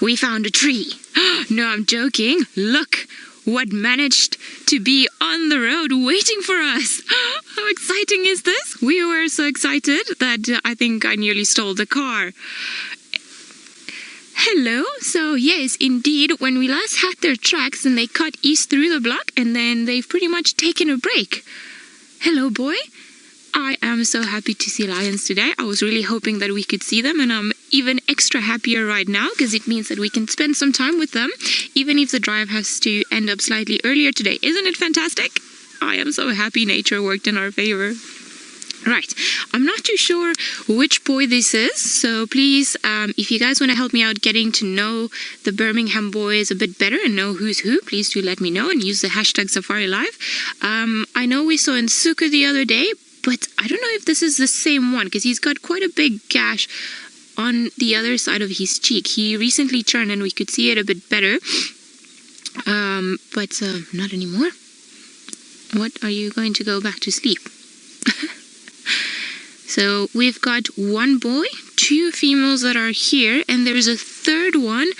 We found a tree. No, I'm joking. Look what managed to be on the road waiting for us. How exciting is this? We were so excited that I think I nearly stole the car. Hello. So yes, indeed, when we last had their tracks and they cut east through the block and then they've pretty much taken a break. Hello, boy. I am so happy to see lions today. I was really hoping that we could see them, and I'm even extra happier right now because it means that we can spend some time with them, even if the drive has to end up slightly earlier today. Isn't it fantastic? I am so happy nature worked in our favor. Right, I'm not too sure which boy this is, so please, if you guys want to help me out getting to know the Birmingham boys a bit better and know who's who, please do let me know and use the hashtag SafariLive. I know we saw Nsuku the other day, but I don't know if this is the same one because he's got quite a big gash on the other side of his cheek. He recently turned and we could see it a bit better, but not anymore. What, are you going to go back to sleep? So we've got one boy, two females that are here, and there's a third one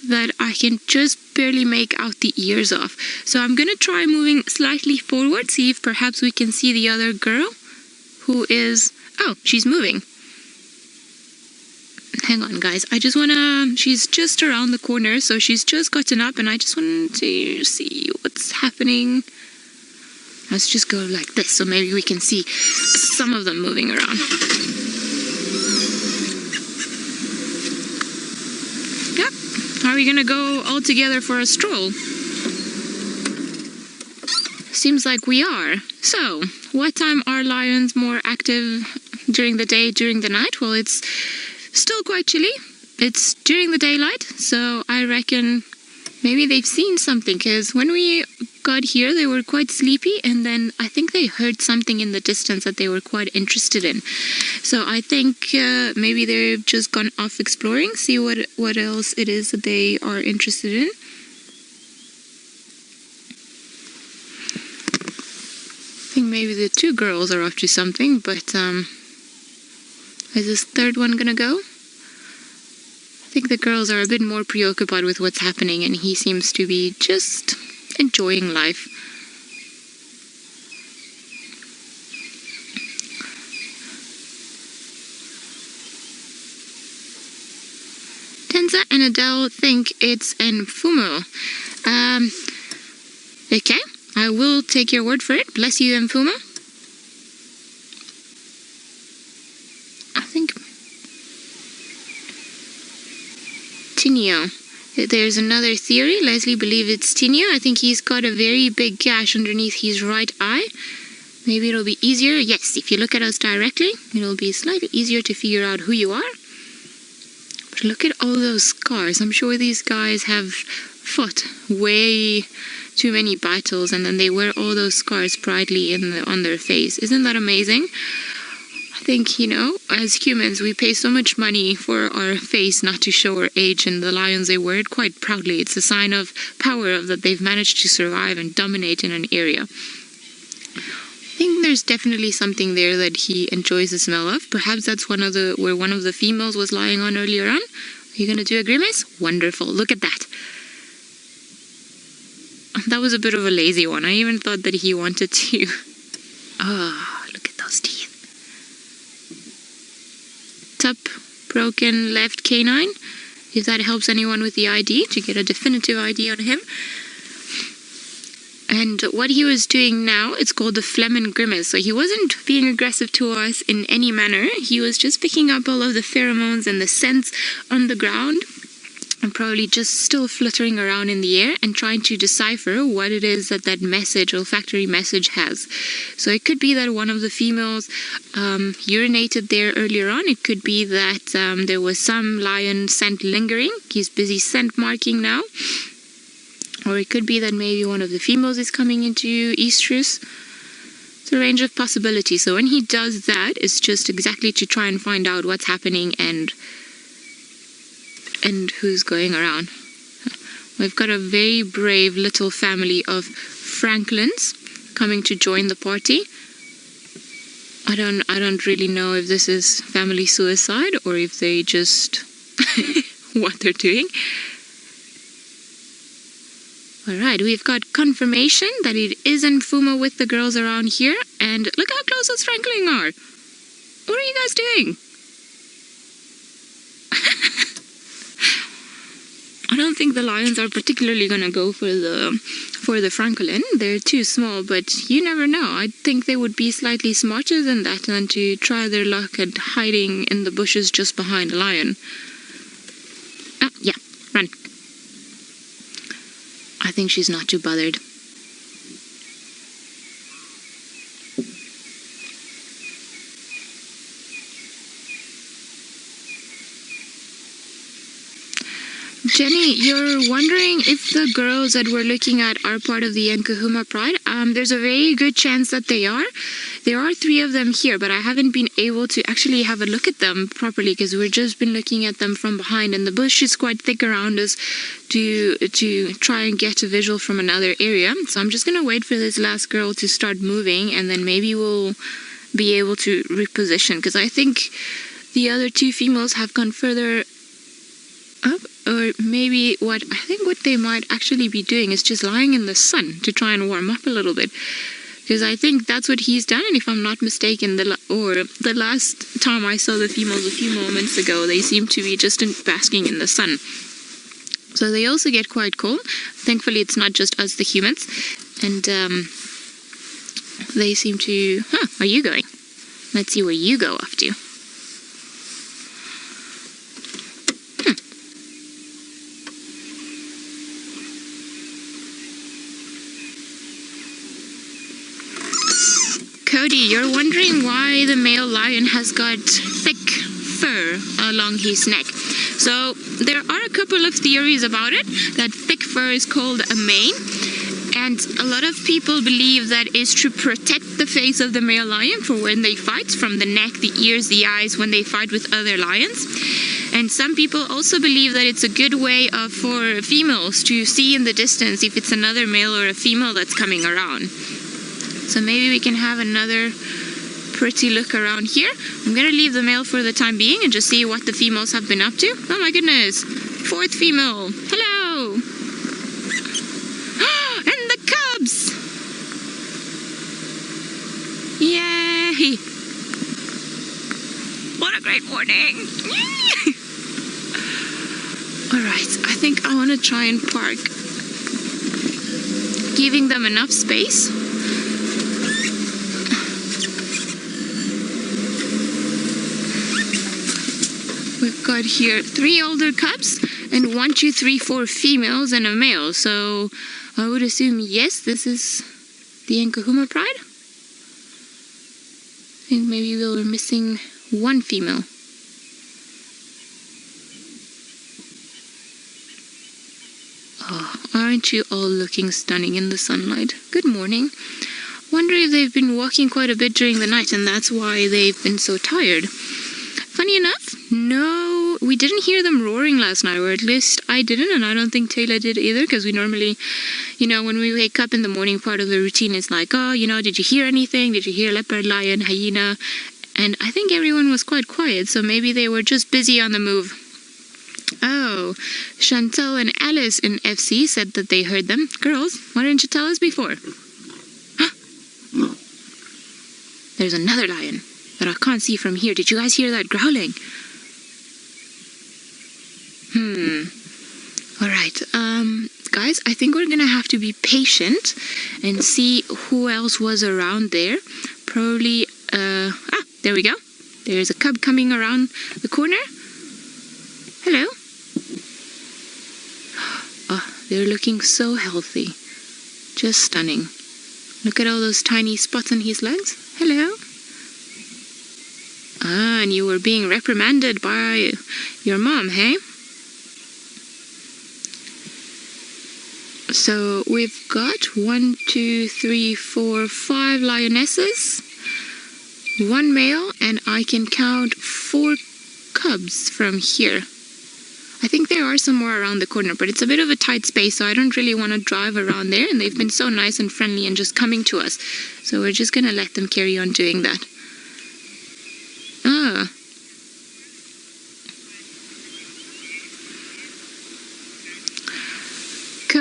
that I can just barely make out the ears of. So I'm going to try moving slightly forward, see if perhaps we can see the other girl who is... Oh, she's moving. Hang on, guys. I just want to... She's just around the corner, so she's just gotten up, and I just want to see what's happening. Let's just go like this, so maybe we can see some of them moving around. Yep. Are we going to go all together for a stroll? Seems like we are. So, what time are lions more active during the day, during the night? Well, it's still quite chilly. It's during the daylight, so I reckon maybe they've seen something, because when we got here they were quite sleepy, and then I think they heard something in the distance that they were quite interested in. So I think maybe they've just gone off exploring, see what else it is that they are interested in. I think maybe the two girls are up to something, but is this third one gonna go? I think the girls are a bit more preoccupied with what's happening, and he seems to be just enjoying life. Tenza and Adele think it's Nkuhuma. Okay, I will take your word for it. Bless you, Nkuhuma. I think Tinio. There's another theory. Leslie believes it's Tinio. I think he's got a very big gash underneath his right eye. Maybe it'll be easier. Yes, if you look at us directly, it'll be slightly easier to figure out who you are. But look at all those scars. I'm sure these guys have fought way too many battles, and then they wear all those scars proudly on their face. Isn't that amazing? I think, you know, as humans, we pay so much money for our face not to show our age, and the lions, they wear it quite proudly. It's a sign of power, of that they've managed to survive and dominate in an area. I think there's definitely something there that he enjoys the smell of. Perhaps that's where one of the females was lying on earlier on. Are you going to do a grimace? Wonderful. Look at that. That was a bit of a lazy one. I even thought that he wanted to... Ah, look at those teeth. Top broken left canine, if that helps anyone with the ID to get a definitive ID on him. And what he was doing now, it's called the Flemen grimace. So he wasn't being aggressive to us in any manner. He was just picking up all of the pheromones and the scents on the ground, and probably just still fluttering around in the air and trying to decipher what it is that message, olfactory message, has. So it could be that one of the females urinated there earlier on. It could be that there was some lion scent lingering. He's busy scent marking now. Or it could be that maybe one of the females is coming into estrus. It's a range of possibilities. So when he does that, it's just exactly to try and find out what's happening and who's going around. We've got a very brave little family of Franklins coming to join the party. I don't really know if this is family suicide or if they just what they're doing. Alright, we've got confirmation that it is Nkuhuma with the girls around here. And look how close those Franklin are. What are you guys doing? I don't think the lions are particularly going to go for the Francolin. They're too small, but you never know. I think they would be slightly smarter than that than to try their luck at hiding in the bushes just behind a lion. Ah, yeah, run. I think she's not too bothered. Jenny, you're wondering if the girls that we're looking at are part of the Nkuhuma Pride. There's a very good chance that they are. There are 3 of them here, but I haven't been able to actually have a look at them properly because we've just been looking at them from behind, and the bush is quite thick around us to try and get a visual from another area. So I'm just going to wait for this last girl to start moving, and then maybe we'll be able to reposition, because I think the other 2 females have gone further up, or maybe what they might actually be doing is just lying in the sun to try and warm up a little bit, because I think that's what he's done. And if I'm not mistaken, the last time I saw the females a few moments ago, they seem to be just basking in the sun, so they also get quite cold. Thankfully it's not just us, the humans, and they seem to are you going? Let's see where you go off to. Cody, you're wondering why the male lion has got thick fur along his neck. So there are a couple of theories about it. That thick fur is called a mane, and a lot of people believe that is to protect the face of the male lion for when they fight, from the neck, the ears, the eyes, when they fight with other lions. And some people also believe that it's a good way for females to see in the distance if it's another male or a female that's coming around. So maybe we can have another pretty look around here. I'm going to leave the male for the time being and just see what the females have been up to. Oh my goodness. 4th female. Hello. And the cubs. Yay. What a great morning. Alright, I think I want to try and park, giving them enough space. We've got here 3 older cubs and 1, 2, 3, 4 females and a male. So I would assume, yes, this is the Nkuhuma Pride. I think maybe we were missing 1 female. Oh, aren't you all looking stunning in the sunlight? Good morning. Wonder if they've been walking quite a bit during the night and that's why they've been so tired. Funny enough, no, we didn't hear them roaring last night, or at least I didn't, and I don't think Taylor did either, because we normally, when we wake up in the morning, part of the routine is like, oh, did you hear anything? Did you hear leopard, lion, hyena? And I think everyone was quite quiet, so maybe they were just busy on the move. Oh, Chantel and Alice in FC said that they heard them. Girls, why didn't you tell us before? There's another lion that I can't see from here. Did you guys hear that growling? Alright, guys, I think we're gonna have to be patient and see who else was around there. Probably, there we go. There's a cub coming around the corner. Hello. Oh, they're looking so healthy. Just stunning. Look at all those tiny spots on his legs. Hello. Ah, and you were being reprimanded by your mom, hey? So we've got 1, 2, 3, 4, 5 lionesses, 1 male, and I can count 4 cubs from here. I think there are some more around the corner, but it's a bit of a tight space, so I don't really want to drive around there, and they've been so nice and friendly and just coming to us. So we're just going to let them carry on doing that. Ah.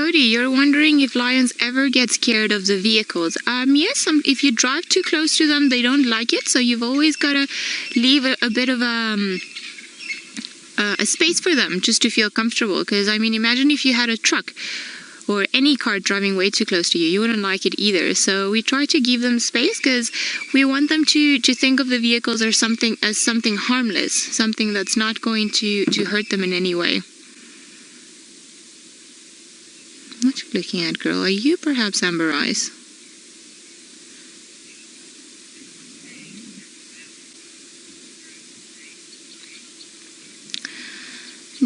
Cody, you're wondering if lions ever get scared of the vehicles. Yes, if you drive too close to them, they don't like it. So you've always got to leave a bit of a space for them just to feel comfortable. Because, I mean, imagine if you had a truck or any car driving way too close to you. You wouldn't like it either. So we try to give them space because we want them to think of the vehicles as something harmless, something that's not going to hurt them in any way. What you looking at, girl? Are you perhaps Amber Eyes?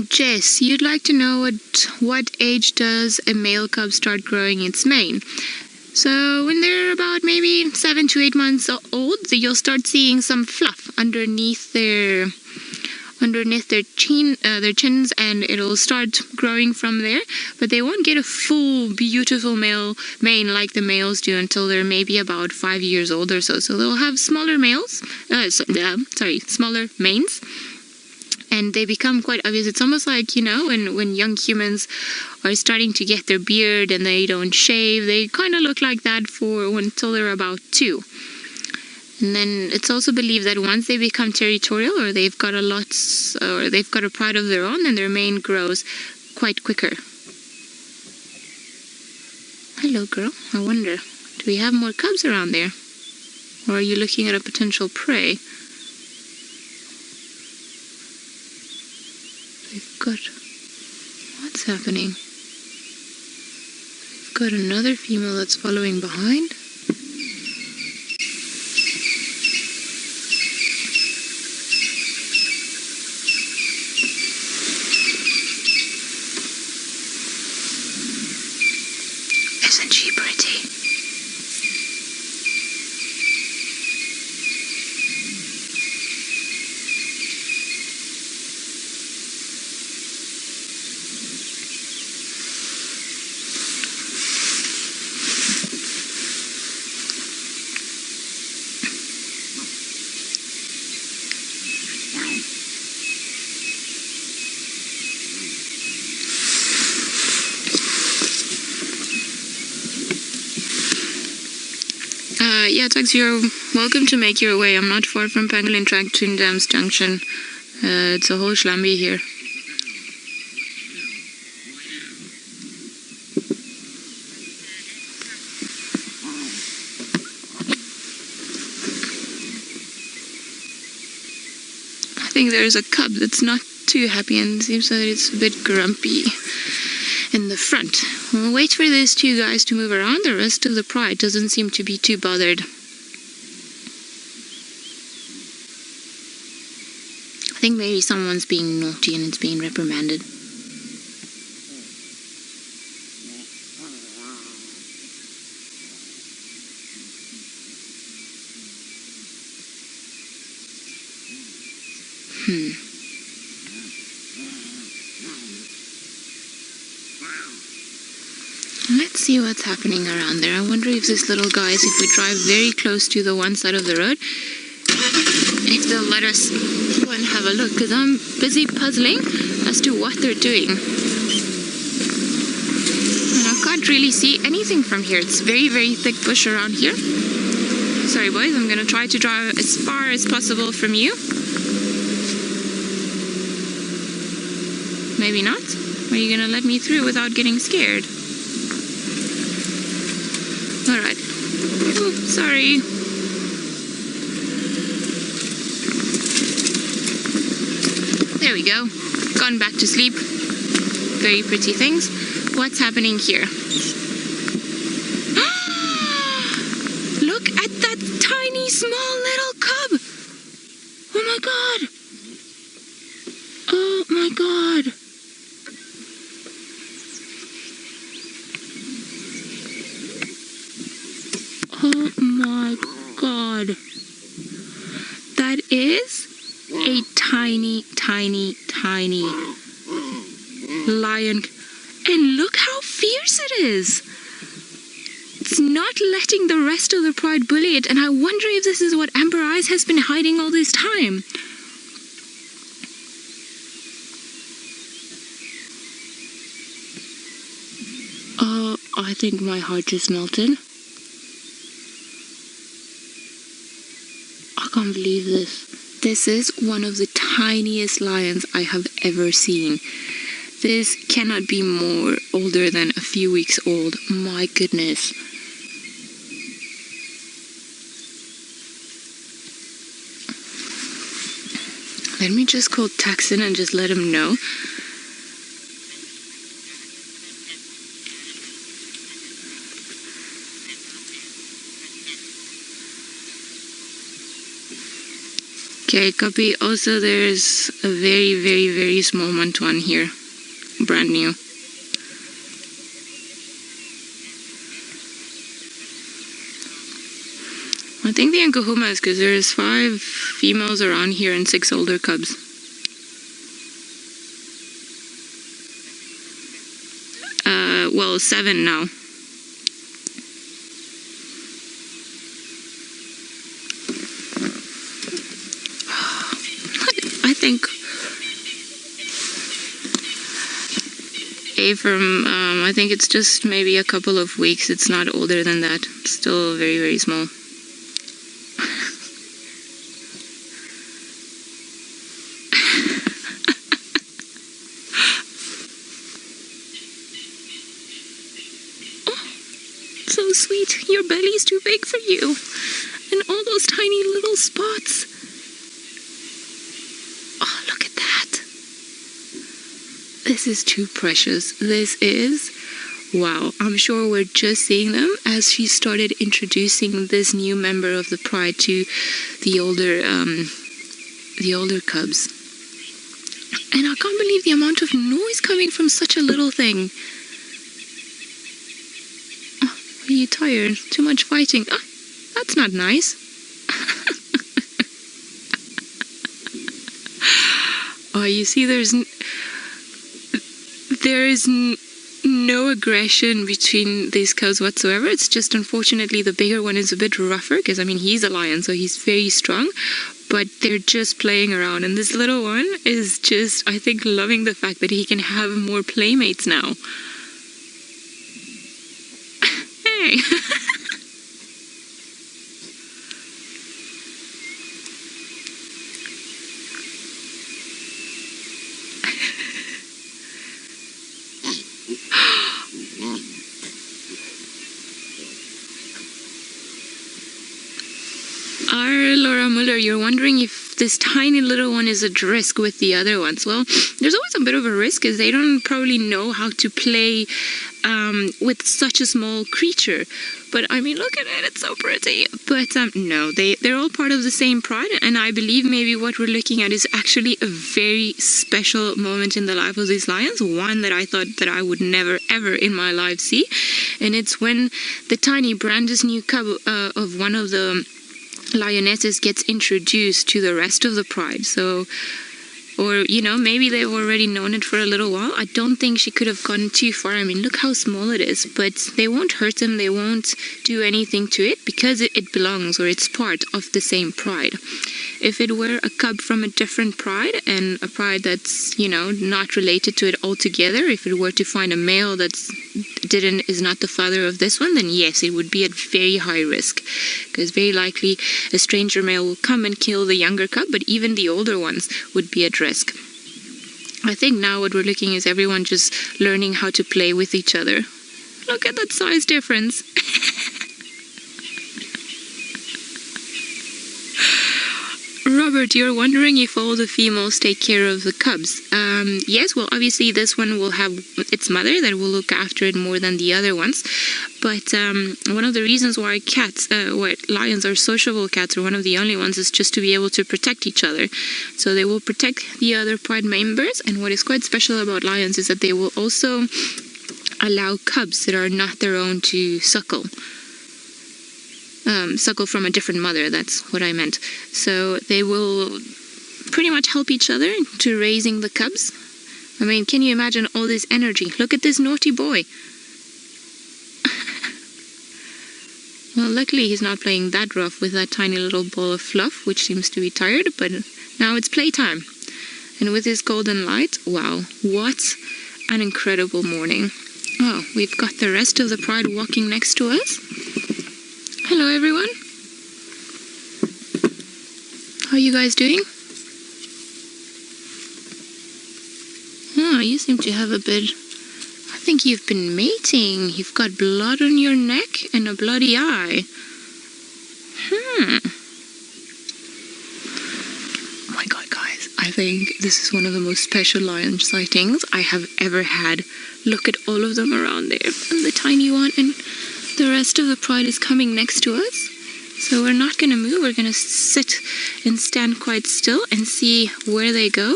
Jess, you'd like to know what age does a male cub start growing its mane? So when they're about maybe 7 to 8 months old, you'll start seeing some fluff underneath their chins, and it'll start growing from there. But they won't get a full beautiful male mane like the males do until they're maybe about 5 years old or so. So they'll have smaller smaller manes. And they become quite obvious. It's almost like, you know, when young humans are starting to get their beard and they don't shave, they kind of look like that until they're about 2. And then it's also believed that once they become territorial, or they've got a pride of their own, then their mane grows quite quicker. Hello, girl. I wonder, do we have more cubs around there? Or are you looking at a potential prey? What's happening? We've got another female that's following behind. Isn't she pretty? Yeah, Tugs, you're welcome to make your way. I'm not far from Pangolin Track, Twin Dams Junction. It's a whole shlamby here. I think there's a cub that's not too happy and seems that it's a bit grumpy in the front. We'll wait for these 2 guys to move around. The rest of the pride doesn't seem to be too bothered. I think maybe someone's being naughty and it's being reprimanded. Let's see what's happening around there. I wonder if this little guys, if we drive very close to the one side of the road, if they'll let us go and have a look, because I'm busy puzzling as to what they're doing. And I can't really see anything from here. It's very, very thick bush around here. Sorry, boys, I'm going to try to drive as far as possible from you. Maybe not. Are you going to let me through without getting scared? Alright. Oh, sorry. There we go. Gone back to sleep. Very pretty things. What's happening here? Look at that tiny, small little cub! Oh my god! Oh my god! Oh my god. That is a tiny, tiny, tiny lion. And look how fierce it is. It's not letting the rest of the pride bully it. And I wonder if this is what Amber Eyes has been hiding all this time. Oh, I think my heart just melted. I can't believe this. This is one of the tiniest lions I have ever seen. This cannot be more older than a few weeks old. My goodness. Let me just call Taxon and just let him know. Okay, copy. Also, there's a very, very, very small Mantuan here. Brand new. I think the Nkuhuma is because there's 5 females around here and 6 older cubs. Well, 7 now. I think I think it's just maybe a couple of weeks. It's not older than that. It's still very, very small. So sweet. Your belly's too big for you. And all those tiny little spots. Oh, look at that. This is too precious. This is... Wow. I'm sure we're just seeing them as she started introducing this new member of the pride to the older cubs. And I can't believe the amount of noise coming from such a little thing. Are you tired? Too much fighting? Oh, that's not nice. Oh, you see, there is no aggression between these cubs whatsoever. It's just, unfortunately, the bigger one is a bit rougher because, I mean, he's a lion, so he's very strong. But they're just playing around, and this little one is just, I think, loving the fact that he can have more playmates now. Hey. Laura Muller, you're wondering if this tiny little one is at risk with the other ones. Well, there's always a bit of a risk because they don't probably know how to play with such a small creature. But I mean, look at it, it's so pretty. But no, they're all part of the same pride, and I believe maybe what we're looking at is actually a very special moment in the life of these lions, one that I thought that I would never ever in my life see. And it's when the tiny brand new cub of one of the lionesses gets introduced to the rest of the pride. So, or, you know, maybe they've already known it for a little while. I don't think she could have gone too far. I mean, look how small it is, but they won't hurt them. They won't do anything to it because it belongs, or it's part of the same pride. If it were a cub from a different pride, and a pride that's, you know, not related to it altogether, if it were to find a male that's is not the father of this one, then yes, it would be at very high risk, because very likely a stranger male will come and kill the younger cub, but even the older ones would be at risk. I think now what we're looking is everyone just learning how to play with each other. Look at that size difference. Robert, you're wondering if all the females take care of the cubs. Yes, well, obviously this one will have its mother that will look after it more than the other ones. But one of the reasons why lions are sociable cats, or one of the only ones, is just to be able to protect each other. So they will protect the other pride members. And what is quite special about lions is that they will also allow cubs that are not their own to suckle. Suckle from a different mother, that's what I meant. So they will pretty much help each other to raising the cubs. I mean, can you imagine all this energy? Look at this naughty boy. Well, luckily he's not playing that rough with that tiny little ball of fluff, which seems to be tired, but now it's playtime. And with his golden light, wow, what an incredible morning. Oh, we've got the rest of the pride walking next to us. Hello, everyone. How are you guys doing? Oh, you seem to have a bit... I think you've been mating. You've got blood on your neck and a bloody eye. Oh my god, guys. I think this is one of the most special lion sightings I have ever had. Look at all of them around there. And the tiny one, and the rest of the pride is coming next to us. So we're not going to move. We're going to sit and stand quite still and see where they go.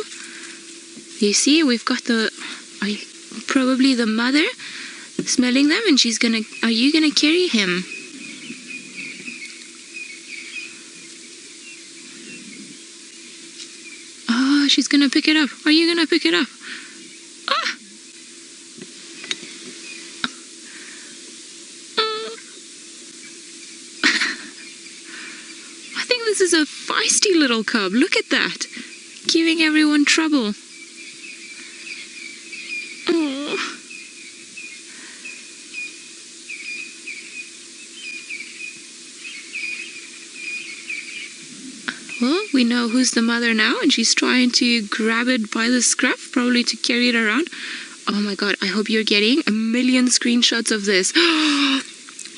You see, we've got probably the mother smelling them, and she's going to... Are you going to carry him? Oh, she's going to pick it up. Are you going to pick it up? Ah! I think this is a feisty little cub. Look at that. Giving everyone trouble. Oh. Well, we know who's the mother now, and she's trying to grab it by the scruff, probably to carry it around. Oh my god, I hope you're getting a million screenshots of this.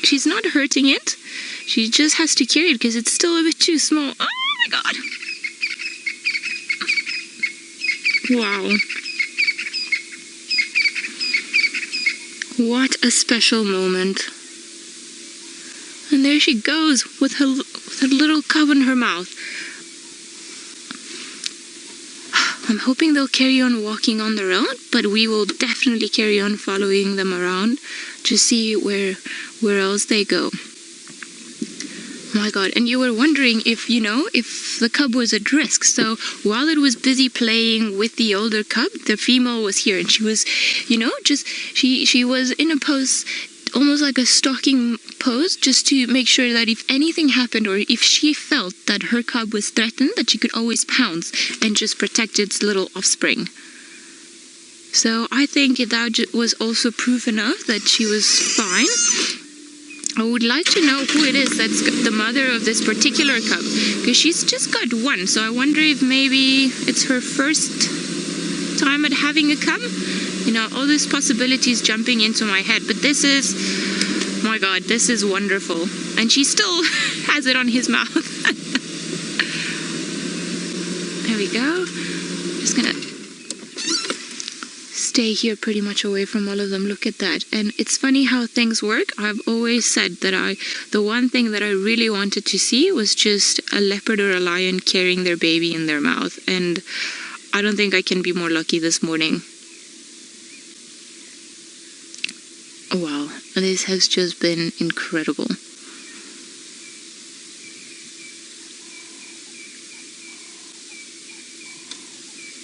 She's not hurting it. She just has to carry it because it's still a bit too small. Oh my god. Wow. What a special moment. And there she goes with her little cub in her mouth. I'm hoping they'll carry on walking on their own, but we will definitely carry on following them around to see where else they go. Oh my god, and you were wondering if the cub was at risk. So while it was busy playing with the older cub, the female was here, and she was, she was in a pose, almost like a stalking pose, just to make sure that if anything happened, or if she felt that her cub was threatened, that she could always pounce and just protect its little offspring. So I think that was also proof enough that she was fine. I would like to know who it is that's the mother of this particular cub, because she's just got one, so I wonder if maybe it's her first time at having a cub. All these possibilities jumping into my head, but this is, my god, this is wonderful. And she still has it on his mouth. There we go. Just gonna stay here pretty much away from all of them. Look at that. And it's funny how things work. I've always said that the one thing that I really wanted to see was just a leopard or a lion carrying their baby in their mouth, and I don't think I can be more lucky this morning. Wow, this has just been incredible.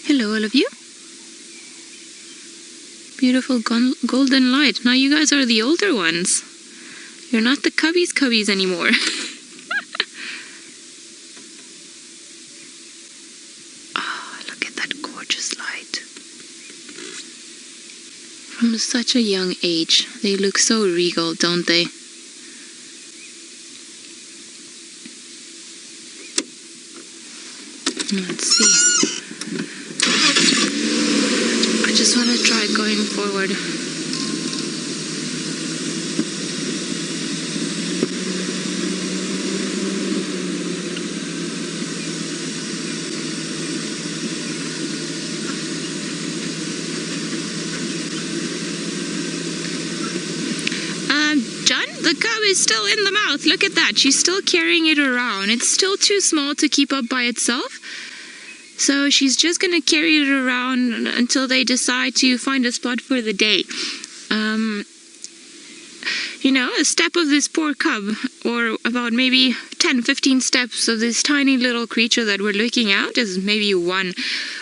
Hello, all of you. Beautiful golden light. Now you guys are the older ones. You're not the cubbies anymore. Oh, look at that gorgeous light. From such a young age, they look so regal, don't they? Let's see. I just want to try going forward. John, the cub is still in the mouth. Look at that. She's still carrying it around. It's still too small to keep up by itself. So she's just going to carry it around until they decide to find a spot for the day. A step of this poor cub, or about maybe 10-15 steps of this tiny little creature that we're looking at, is maybe one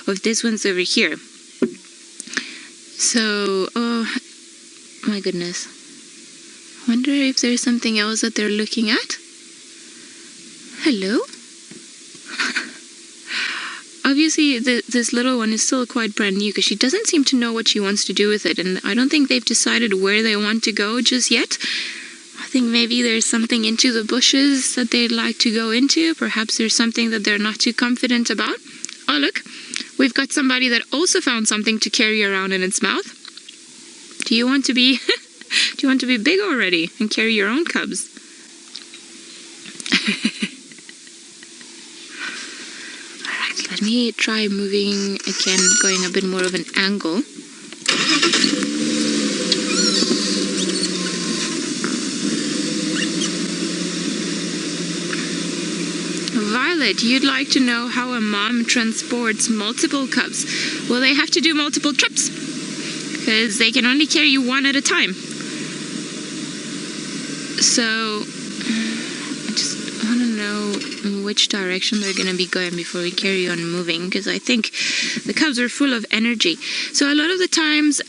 of these ones over here. So, oh my goodness. Wonder if there's something else that they're looking at. Hello? obviously this little one is still quite brand new because she doesn't seem to know what she wants to do with it, and I don't think they've decided where they want to go just yet. I think maybe there's something into the bushes that they'd like to go into. Perhaps there's something that they're not too confident about. Oh, look, we've got somebody that also found something to carry around in its mouth. Do you want to be do you want to be big already and carry your own cubs? Alright, let me try moving again, going a bit more of an angle. Violet, you'd like to know how a mom transports multiple cubs. Well, they have to do multiple trips because they can only carry one at a time. So I just want to know in which direction they're going to be going before we carry on moving, because I think the cubs are full of energy. So a lot of the times,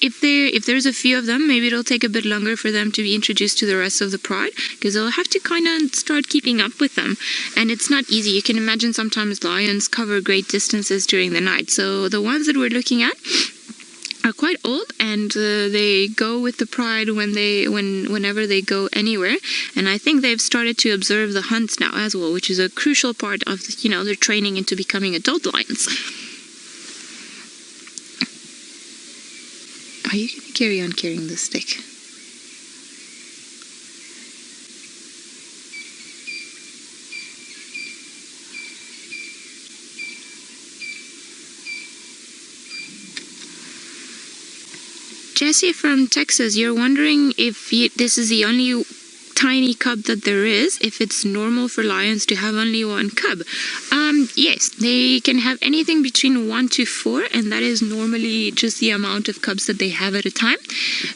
if there's a few of them, maybe it'll take a bit longer for them to be introduced to the rest of the pride, because they'll have to kind of start keeping up with them, and it's not easy. You can imagine sometimes lions cover great distances during the night. So the ones that we're looking at are quite old, and they go with the pride whenever they go anywhere. And I think they've started to observe the hunts now as well, which is a crucial part of their training into becoming adult lions. Are you going to carry on carrying the stick? Jesse from Texas, you're wondering if this is the only tiny cub that there is, if it's normal for lions to have only one cub. Yes, they can have anything between 1 to 4, and that is normally just the amount of cubs that they have at a time.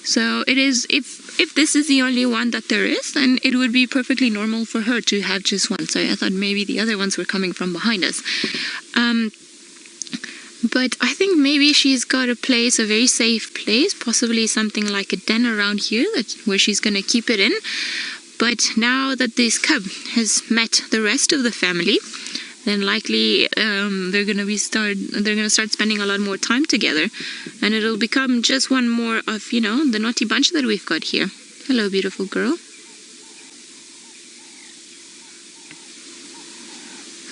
So it is, if this is the only one that there is, then it would be perfectly normal for her to have just one. So I thought maybe the other ones were coming from behind us. But I think maybe she's got a place, a very safe place, possibly something like a den around here where she's going to keep it in. But now that this cub has met the rest of the family, then likely they're going to start spending a lot more time together, and it'll become just one more of the naughty bunch that we've got here. Hello, beautiful girl.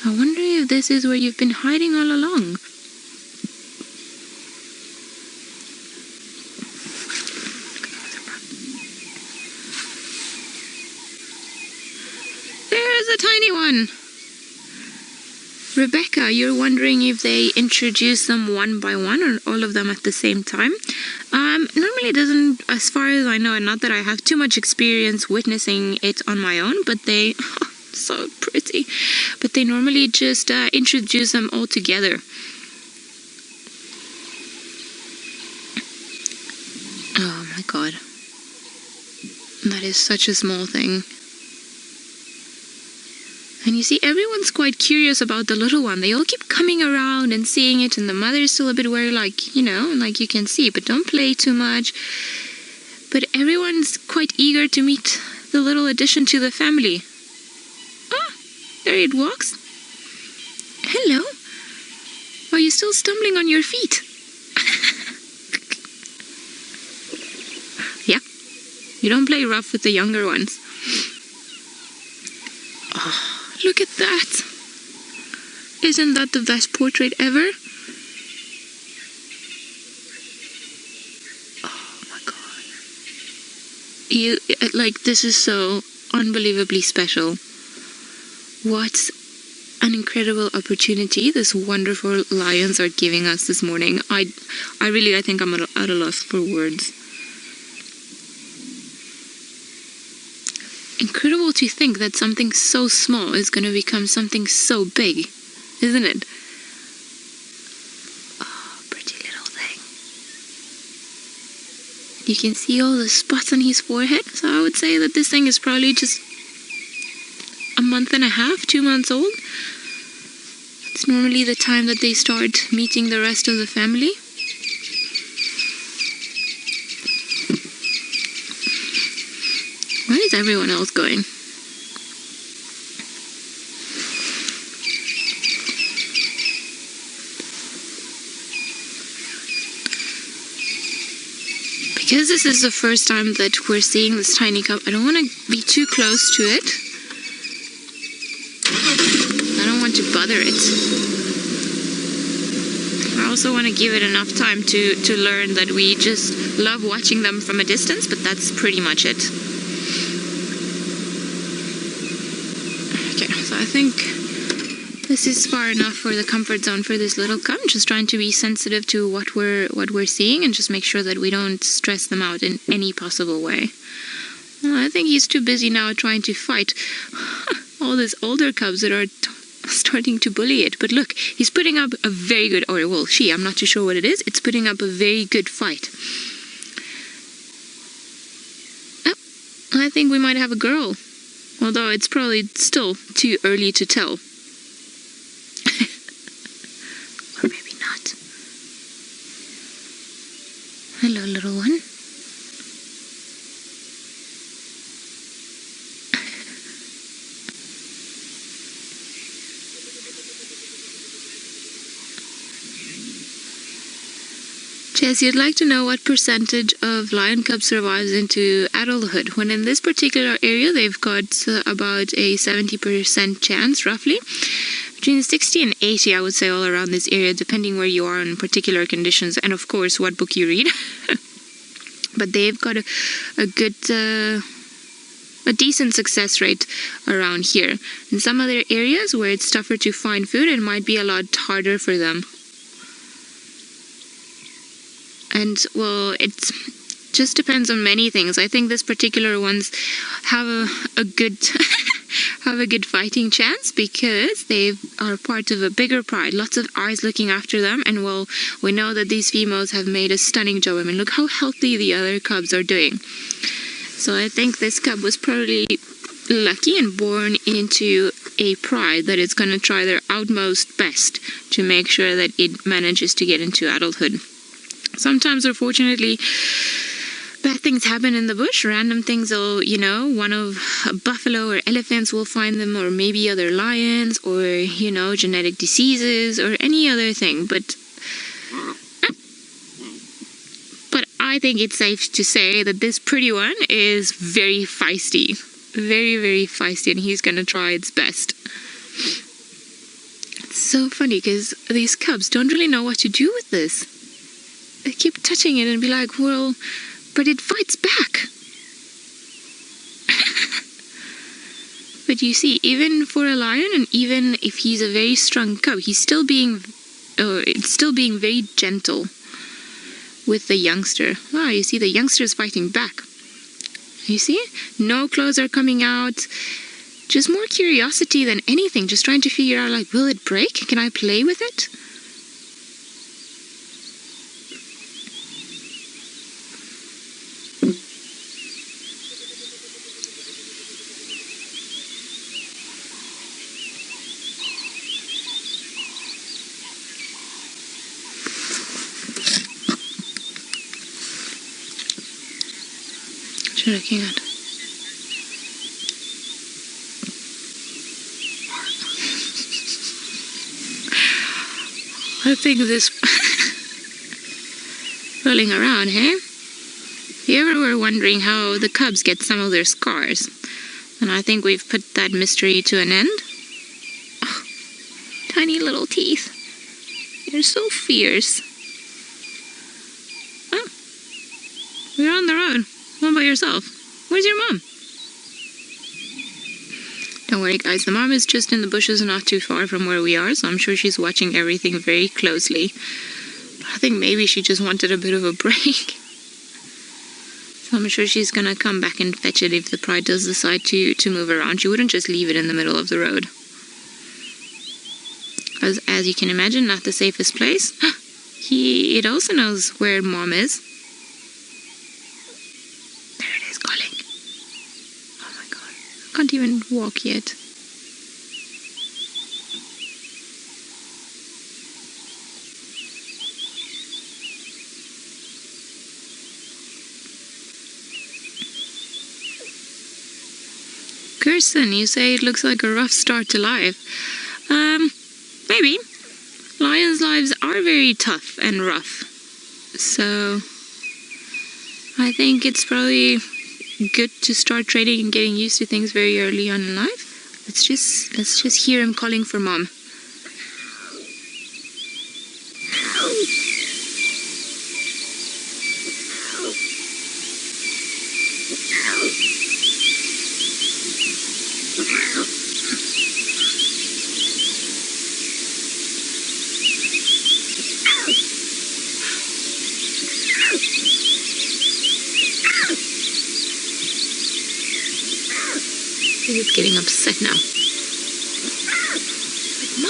I wonder if this is where you've been hiding all along. There's a tiny one. Rebecca, you're wondering if they introduce them one by one or all of them at the same time. Normally it doesn't, as far as I know, and not that I have too much experience witnessing it on my own, but they, so pretty, but they normally just introduce them all together. Oh my god. That is such a small thing. And you see, everyone's quite curious about the little one. They all keep coming around and seeing it, and the mother is still a bit wary, like you can see, but don't play too much. But everyone's quite eager to meet the little addition to the family. Ah, there it walks. Hello. Are you still stumbling on your feet? Yeah, you don't play rough with the younger ones. Oh. Look at that. Isn't that the best portrait ever? Oh my god. This is so unbelievably special. What an incredible opportunity this wonderful lions are giving us this morning. I think I'm at a loss for words. Incredible to think that something so small is going to become something so big, isn't it? Oh, pretty little thing. You can see all the spots on his forehead, so I would say that this thing is probably just a month and a half, 2 months old. It's normally the time that they start meeting the rest of the family. Where is everyone else going? Because this is the first time that we're seeing this tiny cub, I don't want to be too close to it. I don't want to bother it. I also want to give it enough time to learn that we just love watching them from a distance, but that's pretty much it. Okay, so I think this is far enough for the comfort zone for this little cub. Just trying to be sensitive to what we're seeing and just make sure that we don't stress them out in any possible way. Well, I think he's too busy now trying to fight all these older cubs that are starting to bully it. But look, he's putting up a very good, or well, she, I'm not too sure what it is. It's putting up a very good fight. Oh, I think we might have a girl. Although it's probably still too early to tell. Or maybe not. Hello, little one. Jess, you'd like to know what percentage of lion cub survives into adulthood. When in this particular area, they've got about a 70% chance, roughly. Between 60 and 80, I would say, all around this area, depending where you are in particular conditions, and of course, what book you read. But they've got a good, a decent success rate around here. In some other areas where it's tougher to find food, it might be a lot harder for them. And, well, it just depends on many things. I think this particular ones have a good have a good fighting chance because they are part of a bigger pride. Lots of eyes looking after them. And, well, we know that these females have made a stunning job. I mean, look how healthy the other cubs are doing. So I think this cub was probably lucky and born into a pride that it's going to try their utmost best to make sure that it manages to get into adulthood. Sometimes, unfortunately, bad things happen in the bush. Random things will, you know, one of a buffalo or elephants will find them, or maybe other lions, or, you know, genetic diseases, or any other thing. But I think it's safe to say that this pretty one is very feisty. Very, very feisty, and he's going to try its best. It's so funny, because these cubs don't really know what to do with this. They keep touching it and be like, well, but it fights back. But you see, even for a lion, and even if he's a very strong cub, he's still being, it's still being very gentle with the youngster. Ah, you see, the youngster is fighting back. You see? No claws are coming out. Just more curiosity than anything. Just trying to figure out, like, will it break? Can I play with it? Looking at. I think this rolling around, hey? If you ever were wondering how the cubs get some of their scars, and I think we've put that mystery to an end. Oh, tiny little teeth. You're so fierce. Oh, we're on the road. All by yourself. Where's your mom? Don't worry, guys. The mom is just in the bushes not too far from where we are, so I'm sure she's watching everything very closely. But I think maybe she just wanted a bit of a break. So I'm sure she's gonna come back and fetch it if the pride does decide to move around. She wouldn't just leave it in the middle of the road. As you can imagine, not the safest place. It also knows where mom is. Can't even walk yet. Kirsten, you say it looks like a rough start to life. Maybe. Lions' lives are very tough and rough. So I think it's probably good to start trading and getting used to things very early on in life. Let's just hear him calling for mom. He's getting upset now. Like, Mom!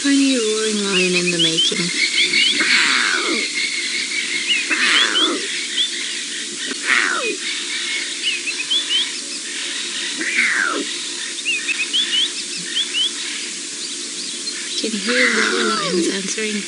Tiny roaring lion in the making. I can hear the other lions answering.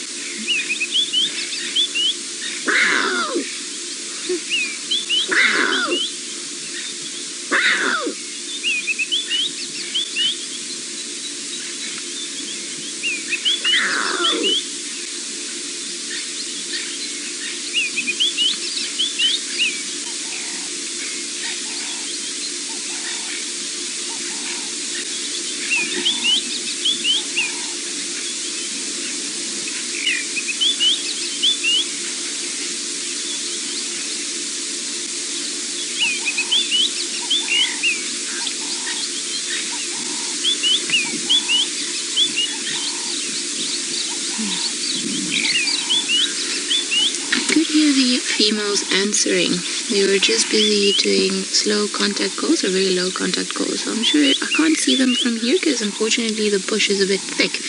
Females answering. We were just busy doing slow contact calls or very low contact calls. So I'm sure I can't see them from here because unfortunately the bush is a bit thick.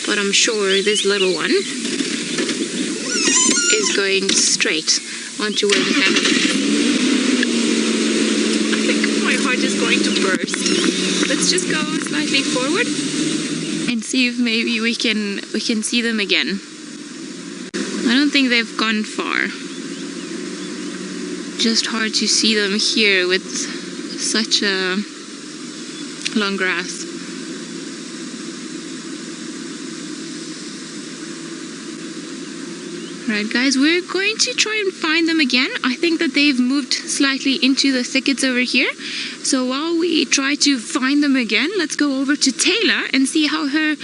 But I'm sure this little one is going straight onto where the family is. I think my heart is going to burst. Let's just go slightly forward and see if maybe we can see them again. I don't think they've gone far. Just hard to see them here with such a long grass. Alright guys, we're going to try and find them again. I think that they've moved slightly into the thickets over here. So while we try to find them again, let's go over to Taylor and see how her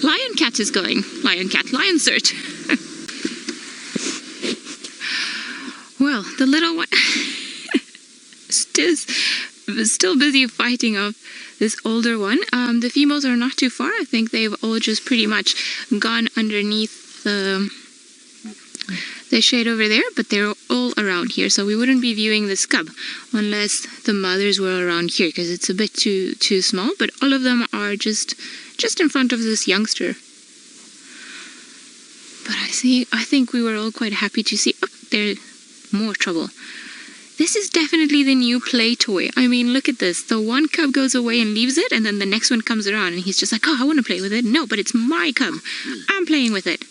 lion cat is going. Lion search. Well, the little one still busy fighting off this older one. The females are not too far. I think they've all just pretty much gone underneath the shade over there, but they're all around here. So we wouldn't be viewing this cub unless the mothers were around here because it's a bit too small. But all of them are just in front of this youngster. But I think we were all quite happy to see. Oh, there's more trouble. This is definitely the new play toy. I mean, look at this. The one cub goes away and leaves it, and then the next one comes around and he's just like, oh, I want to play with it. No, but it's my cub. I'm playing with it.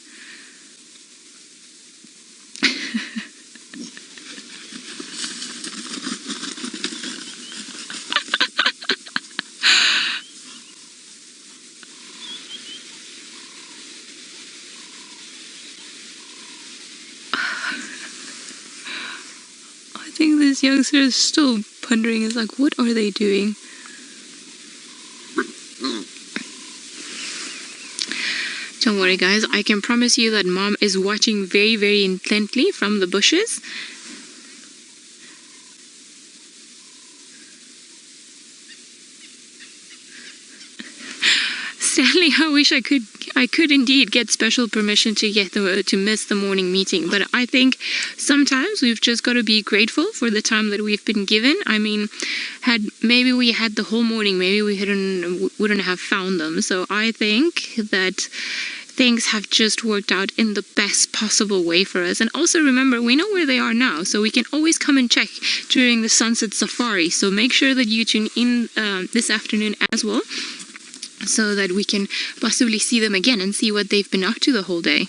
I think this youngster is still pondering, is like, what are they doing? Don't worry guys, I can promise you that mom is watching very, very intently from the bushes. Stanley, I wish I could indeed get special permission to miss the morning meeting, but I think sometimes we've just got to be grateful for the time that we've been given. I mean, maybe we had the whole morning, maybe we wouldn't have found them. So I think that things have just worked out in the best possible way for us. And also remember, we know where they are now, so we can always come and check during the sunset safari. So make sure that you tune in this afternoon as well, so that we can possibly see them again and see what they've been up to the whole day.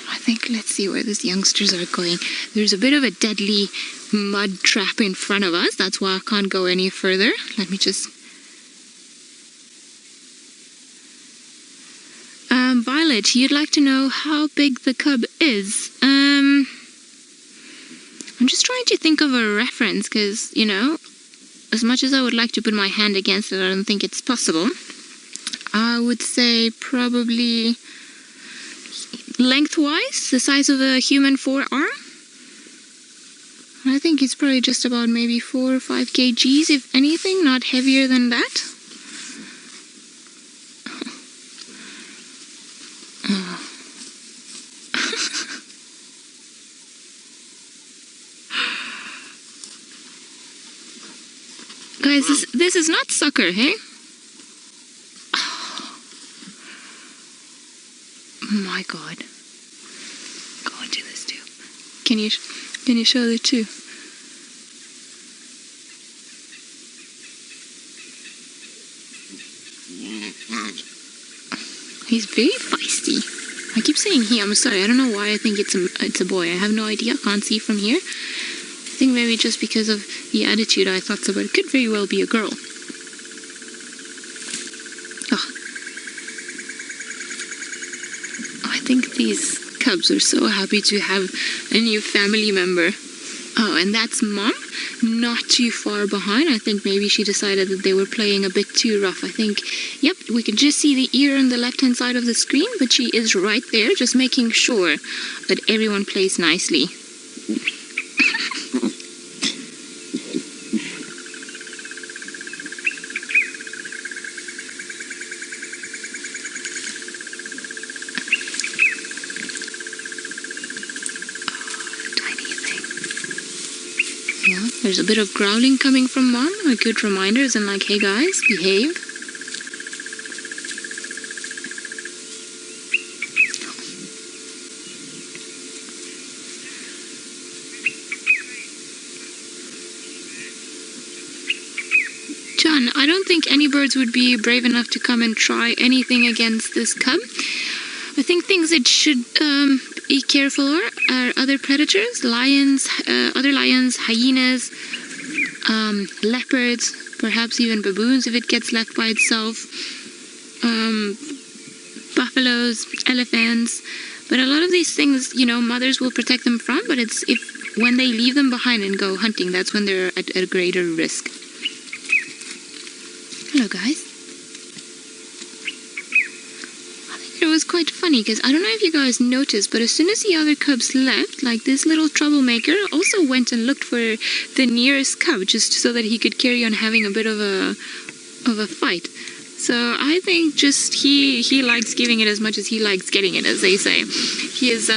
I think let's see where these youngsters are going. There's a bit of a deadly mud trap in front of us. That's why I can't go any further. Let me just... Violet, you'd like to know how big the cub is. I'm just trying to think of a reference because, you know, as much as I would like to put my hand against it, I don't think it's possible. I would say probably lengthwise, the size of a human forearm. I think it's probably just about maybe 4 or 5 kgs, if anything, not heavier than that. Oh. Guys, this is not sucker, hey? Oh my god. Go into this too. Can you show the two? He's very feisty. I keep saying he. I'm sorry. I don't know why I think it's a boy. I have no idea. I can't see from here. I think maybe just because of the attitude I thought so, but it could very well be a girl. Oh. I think these cubs are so happy to have a new family member. Oh, and that's Mom, not too far behind. I think maybe she decided that they were playing a bit too rough. I think, yep, we can just see the ear on the left-hand side of the screen, but she is right there, just making sure that everyone plays nicely. Yeah, there's a bit of growling coming from Mom. A good reminder is like, hey guys, behave. John, I don't think any birds would be brave enough to come and try anything against this cub. I think things it should be careful are other predators, lions, other lions, hyenas, leopards, perhaps even baboons if it gets left by itself, buffaloes, elephants. But a lot of these things, you know, mothers will protect them from, but it's when they leave them behind and go hunting, that's when they're at a greater risk. Hello, guys. It was quite funny because I don't know if you guys noticed, but as soon as the other cubs left, like this little troublemaker also went and looked for the nearest cub just so that he could carry on having a bit of a fight. So I think just he likes giving it as much as he likes getting it, as they say. He has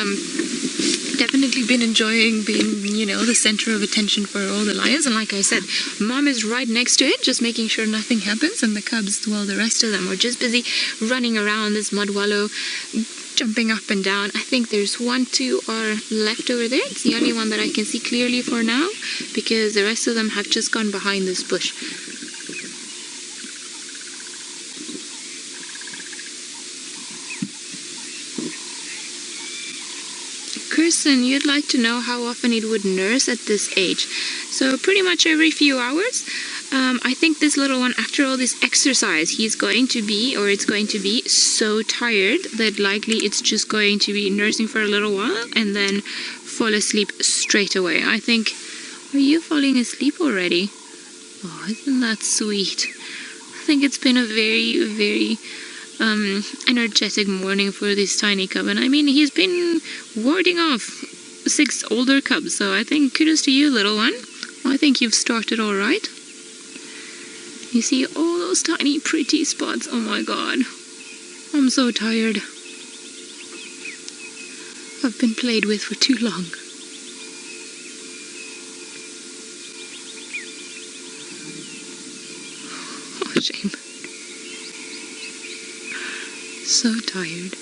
definitely been enjoying being, you know, the center of attention for all the lions. And like I said, Mom is right next to it, just making sure nothing happens. And the cubs, well, the rest of them are just busy running around this mud wallow, jumping up and down. I think there's 1, 2 are left over there. It's the only one that I can see clearly for now, because the rest of them have just gone behind this bush. Kirsten, you'd like to know how often it would nurse at this age. So pretty much every few hours. I think this little one, after all this exercise, it's going to be so tired that likely it's just going to be nursing for a little while and then fall asleep straight away. I think, are you falling asleep already? Oh, isn't that sweet? I think it's been a very, very energetic morning for this tiny cub, and I mean he's been warding off 6 older cubs, so I think kudos to you, little one. I think you've started all right. You see all those tiny pretty spots. Oh my god, I'm so tired. I've been played with for too long. Oh, shame. So tired.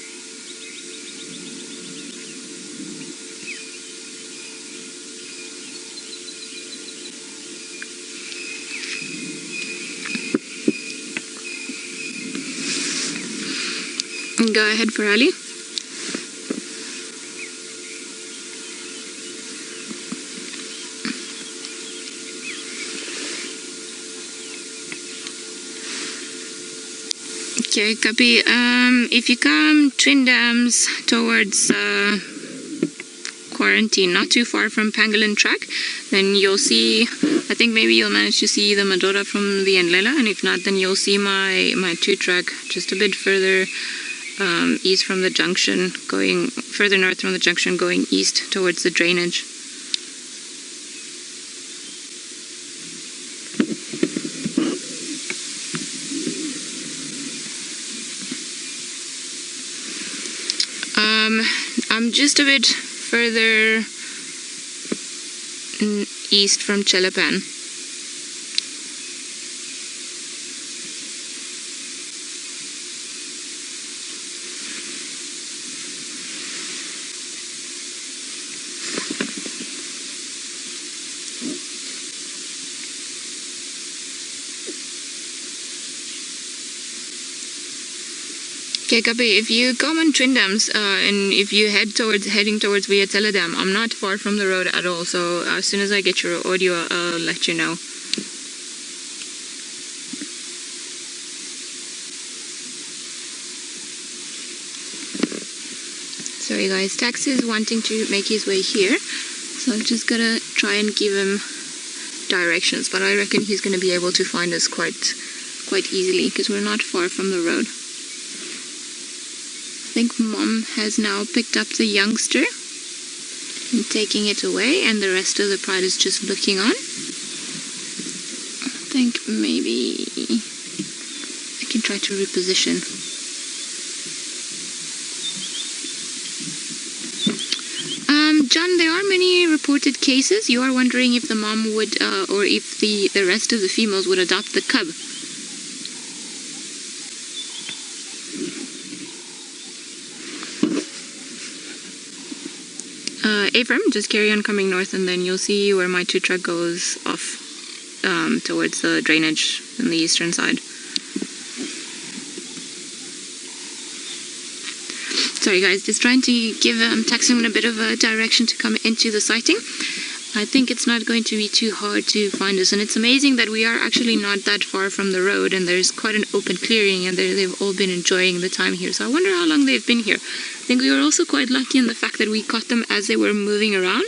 Go ahead, Farali. Okay, copy. If you come Twin Dams towards Quarantine, not too far from Pangolin Track, then you'll see, I think maybe you'll manage to see the Madora from the Enlela, and if not, then you'll see my 2-track just a bit further east from the junction, going further north from the junction, going east towards the drainage. I'm just a bit further east from Chelapan. Okay, copy. If you come on Twin Dams and if you heading towards Via Teledam, I'm not far from the road at all. So as soon as I get your audio, I'll let you know. Sorry guys, Tax is wanting to make his way here, so I'm just gonna try and give him directions. But I reckon he's gonna be able to find us quite easily because we're not far from the road. I think Mom has now picked up the youngster and taking it away, and the rest of the pride is just looking on. I think maybe I can try to reposition. John, there are many reported cases. You are wondering if the mom would, or if the rest of the females would adopt the cub. Abram, just carry on coming north and then you'll see where my 2-truck goes off towards the drainage on the eastern side. Sorry guys, just trying to give Taxman a bit of a direction to come into the sighting. I think it's not going to be too hard to find us, and it's amazing that we are actually not that far from the road and there's quite an open clearing and they've all been enjoying the time here. So I wonder how long they've been here. I think we were also quite lucky in the fact that we caught them as they were moving around.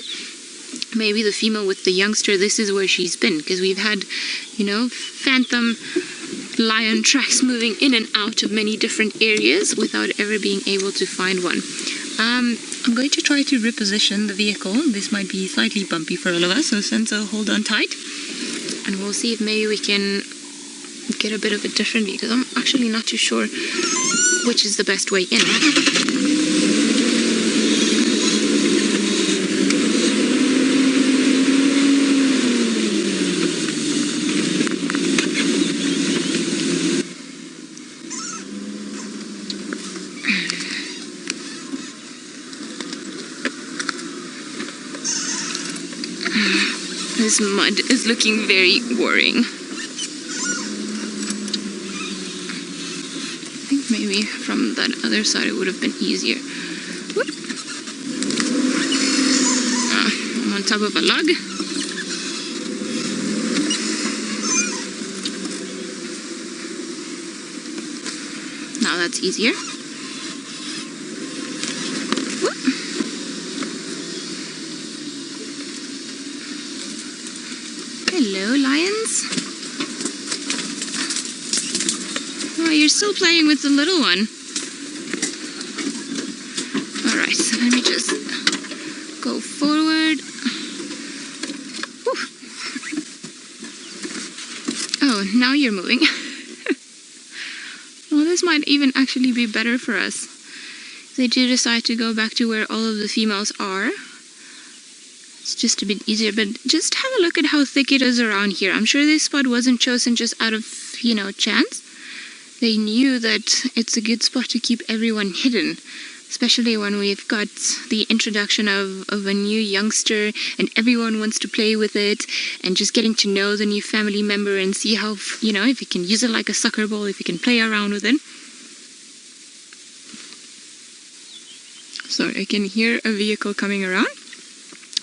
Maybe the female with the youngster, this is where she's been, because we've had, you know, phantom lion tracks moving in and out of many different areas without ever being able to find one. I'm going to try to reposition the vehicle. This might be slightly bumpy for all of us, so Senso, hold on tight. And we'll see if maybe we can get a bit of a different view, because I'm actually not too sure which is the best way in. This mud is looking very worrying. I think maybe from that other side it would have been easier. I'm on top of a log. Now that's easier. Hello, lions. Oh, you're still playing with the little one. Alright, so let me just go forward. Whew. Oh, now you're moving. Well, this might even actually be better for us. They do decide to go back to where all of the females are. It's just a bit easier, but just have a look at how thick it is around here. I'm sure this spot wasn't chosen just out of, you know, chance. They knew that it's a good spot to keep everyone hidden, especially when we've got the introduction of a new youngster and everyone wants to play with it, and just getting to know the new family member and see how, you know, if you can use it like a soccer ball, if you can play around with it. Sorry, I can hear a vehicle coming around.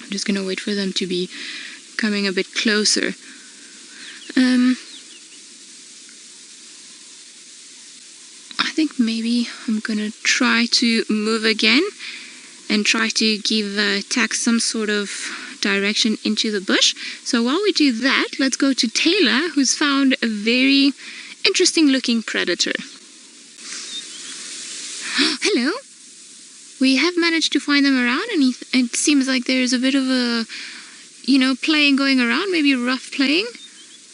I'm just going to wait for them to be coming a bit closer. think maybe I'm gonna try to move again and try to give Tax some sort of direction into the bush. So while we do that, let's go to Taylor, who's found a very interesting looking predator. Hello. We have managed to find them around, and it seems like there's a bit of a, playing going around, maybe rough playing.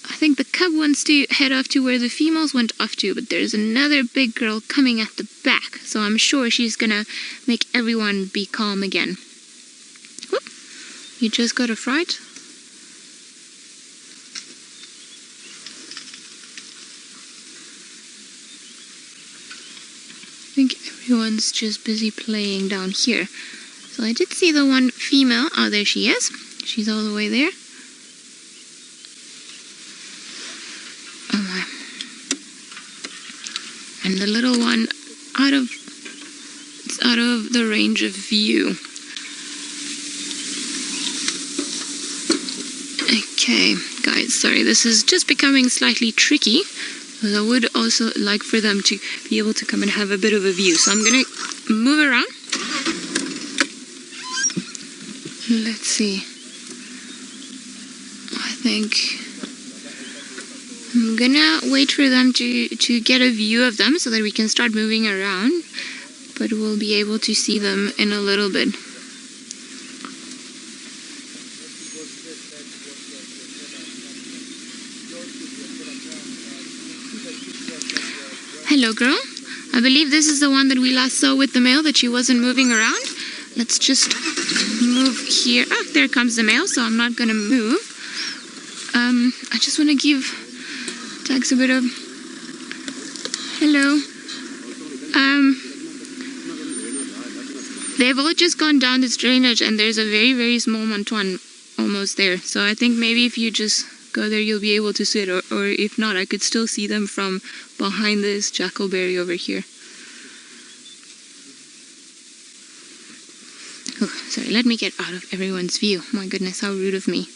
I think the cub wants to head off to where the females went off to, but there's another big girl coming at the back, so I'm sure she's gonna make everyone be calm again. Whoop. You just got a fright? I think everyone's just busy playing down here. So I did see the one female. Oh, there she is. She's all the way there. Oh my. And the little one it's out of the range of view. Okay, guys, sorry, this is just becoming slightly tricky. I would also like for them to be able to come and have a bit of a view. So I'm going to move around. Let's see. I think I'm going to wait for them to get a view of them so that we can start moving around. But we'll be able to see them in a little bit. Hello, girl. I believe this is the one that we last saw with the male, that she wasn't moving around. Let's just move here. Ah, there comes the male, so I'm not going to move. I just want to give Tags a bit of... Hello. They've all just gone down this drainage, and there's a very, very small Mantuan almost there. So I think maybe if you just go there, you'll be able to see it, or if not, I could still see them from behind this jackalberry over here. Oh, sorry, let me get out of everyone's view. My goodness, how rude of me.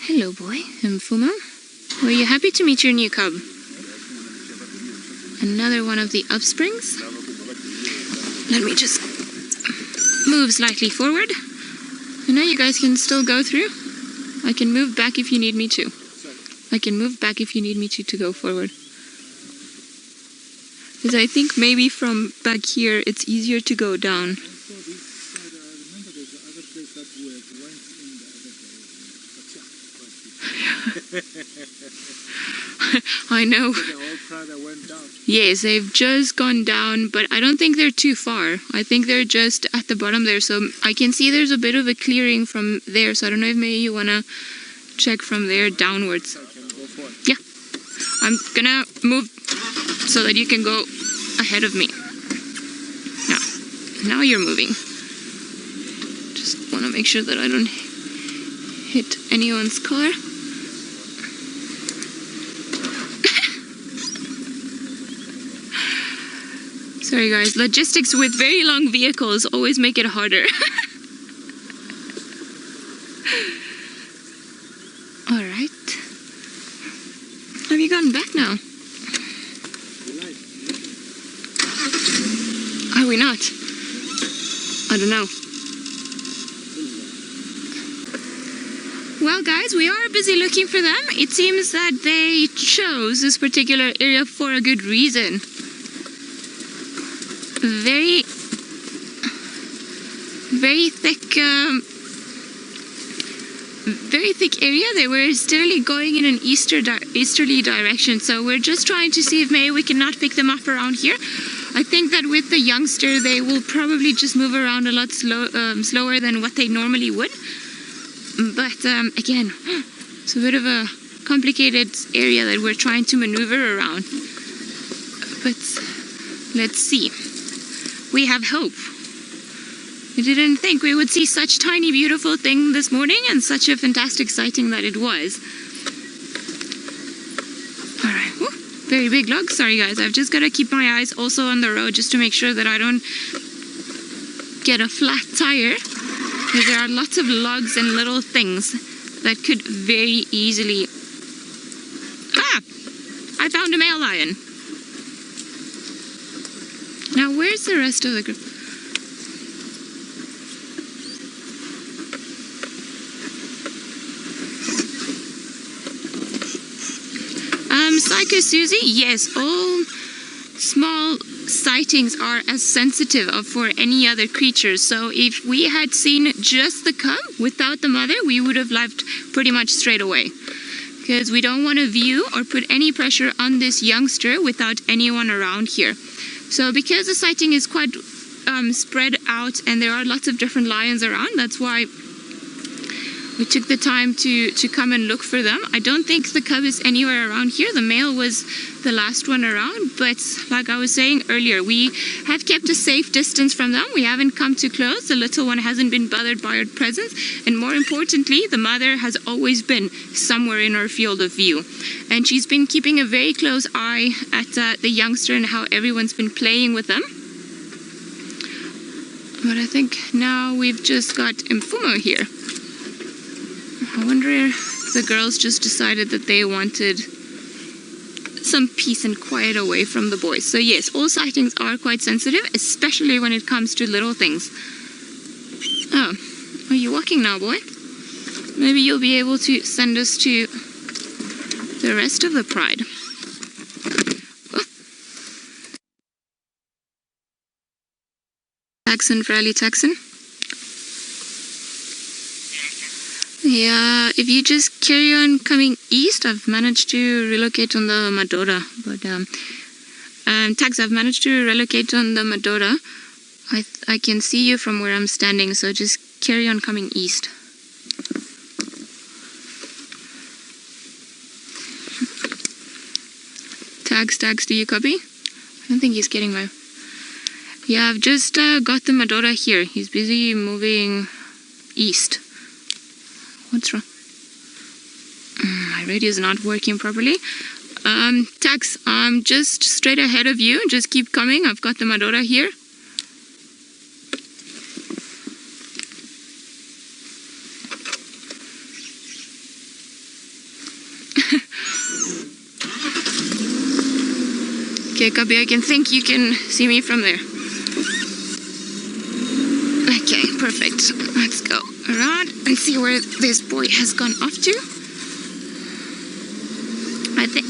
Hello, boy. Nkuhuma. Were you happy to meet your new cub? Another one of the upsprings. Let me just move slightly forward. I know you guys can still go through. I can move back if you need me to. I can move back if you need me to go forward. Because I think maybe from back here it's easier to go down. I know. Yes, they've just gone down, but I don't think they're too far. I think they're just at the bottom there, so I can see there's a bit of a clearing from there, so I don't know if maybe you want to check from there downwards. Yeah. I'm gonna move so that you can go ahead of me. Now you're moving. Just want to make sure that I don't hit anyone's car. Sorry guys, logistics with very long vehicles always make it harder. Alright. Have you gotten back now? Are we not? I don't know. Well guys, we are busy looking for them. It seems that they chose this particular area for a good reason. Very thick area. They were steadily going in an easterly direction, so we're just trying to see if maybe we cannot pick them up around here. I think that with the youngster they will probably just move around a lot slower than what they normally would, but again, it's a bit of a complicated area that we're trying to maneuver around, but let's see. We have hope. We didn't think we would see such tiny beautiful thing this morning, and such a fantastic sighting that it was. Alright, very big log. Sorry guys, I've just got to keep my eyes also on the road just to make sure that I don't get a flat tire, because there are lots of logs and little things that could very easily... Ah! I found a male lion. Now, where's the rest of the group? Psycho Susie, yes, all small sightings are as sensitive for any other creature. So if we had seen just the cub without the mother, we would have left pretty much straight away. Because we don't want to view or put any pressure on this youngster without anyone around here. So because the sighting is quite spread out and there are lots of different lions around, that's why we took the time to come and look for them. I don't think the cub is anywhere around here. The male was the last one around, but like I was saying earlier, we have kept a safe distance from them. We haven't come too close. The little one hasn't been bothered by our presence, and more importantly, the mother has always been somewhere in our field of view, and she's been keeping a very close eye at the youngster and how everyone's been playing with them. But I think now we've just got Nkuhuma here. I wonder if the girls just decided that they wanted some peace and quiet away from the boys. So yes, all sightings are quite sensitive, especially when it comes to little things. Oh, are you walking now, boy? Maybe you'll be able to send us to the rest of the pride. Oh. Taxon, Frally Taxon. Yeah, if you just carry on coming east, I've managed to relocate on the Madora. But Tags, I've managed to relocate on the Madora. I can see you from where I'm standing, so just carry on coming east. Tags, do you copy? I don't think he's getting my... Yeah, I've just got the Madora here. He's busy moving east. What's wrong? My radio's not working properly. Tax, I'm just straight ahead of you. Just keep coming. I've got the Madora here. Okay, Cubby, I can think you can see me from there. Okay, perfect. Let's go around and see where this boy has gone off to. I think...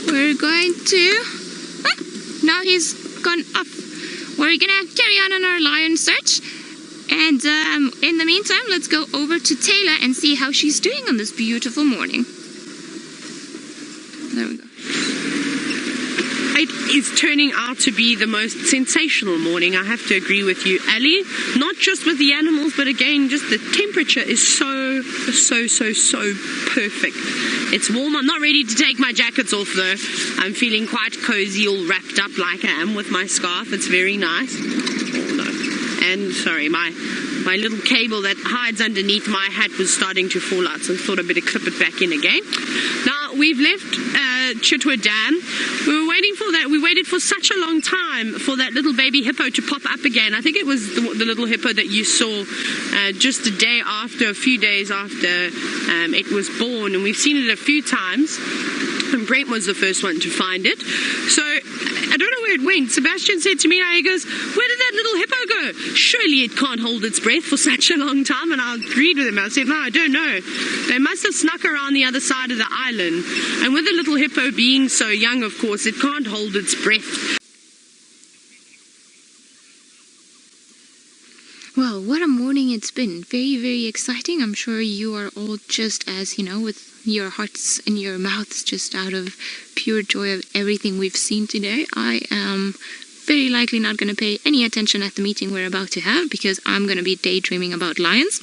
We're going to... Ah, now he's gone up. We're gonna carry on our lion search. And in the meantime, let's go over to Taylor and see how she's doing on this beautiful morning. There we go. It is turning out to be the most sensational morning, I have to agree with you, Ali. Not just with the animals, but again, just the temperature is so perfect. It's warm. I'm not ready to take my jackets off though. I'm feeling quite cozy, all wrapped up like I am with my scarf. It's very nice. Oh, no. And sorry, my little cable that hides underneath my hat was starting to fall out, so I thought I'd better clip it back in again. Now, we've left Chitwa Dam. We were waiting for that. We waited for such a long time for that little baby hippo to pop up again. I think it was the little hippo that you saw just a few days after it was born, and we've seen it a few times. And Brent was the first one to find it. So I don't know where it went. Sebastian said to me, he goes, "Where did that little hippo go? Surely it can't hold its breath for such a long time." And I agreed with him. I said, "No, I don't know. They must have snuck around the other side of the island. And with the little hippo being so young, of course, it can't hold its breath." Well, what a morning it's been. Very, very exciting. I'm sure you are all just as, with your hearts in your mouths, just out of pure joy of everything we've seen today. I am very likely not going to pay any attention at the meeting we're about to have, because I'm going to be daydreaming about lions.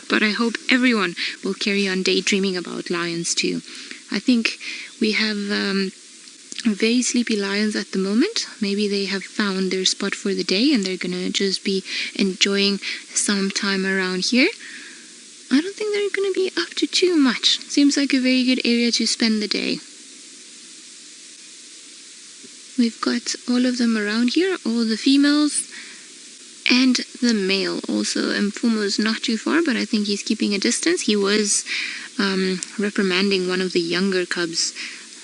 But I hope everyone will carry on daydreaming about lions too. I think we have very sleepy lions at the moment. Maybe they have found their spot for the day and they're gonna just be enjoying some time around here. I don't think they're gonna be up to too much. Seems like a very good area to spend the day. We've got all of them around here, all the females, And the male also. Mfumo's not too far, but I think he's keeping a distance. He was reprimanding one of the younger cubs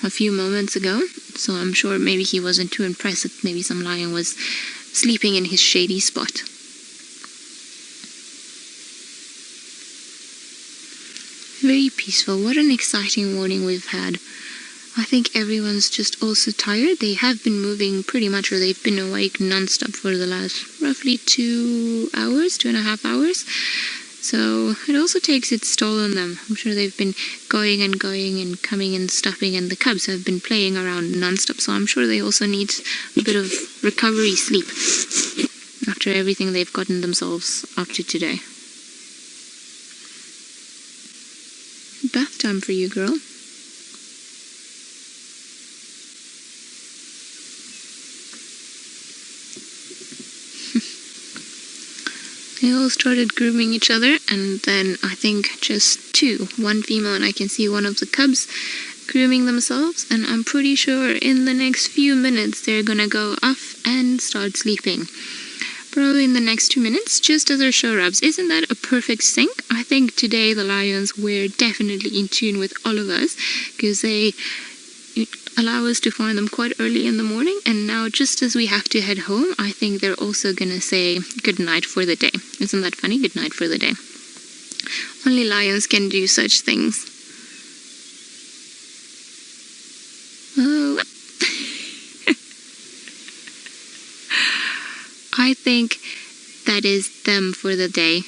a few moments ago, so I'm sure maybe he wasn't too impressed that maybe some lion was sleeping in his shady spot. Very peaceful. What an exciting morning we've had. I think everyone's just also tired. They have been moving pretty much, or they've been awake non-stop for the last roughly 2 hours, 2.5 hours. So it also takes its toll on them. I'm sure they've been going and coming and stopping, and the cubs have been playing around non-stop. So I'm sure they also need a bit of recovery sleep after everything they've gotten themselves up to today. Bath time for you, girl. They all started grooming each other, and then I think just two, one female, and I can see one of the cubs grooming themselves, and I'm pretty sure in the next few minutes they're gonna go off and start sleeping. Probably in the next 2 minutes, just as our show rubs. Isn't that a perfect sync? I think today the lions were definitely in tune with all of us, because they allow us to find them quite early in the morning, and now just as we have to head home, I think they're also gonna say good night for the day. Isn't that funny? Good night for the day. Only lions can do such things. Oh. I think that is them for the day.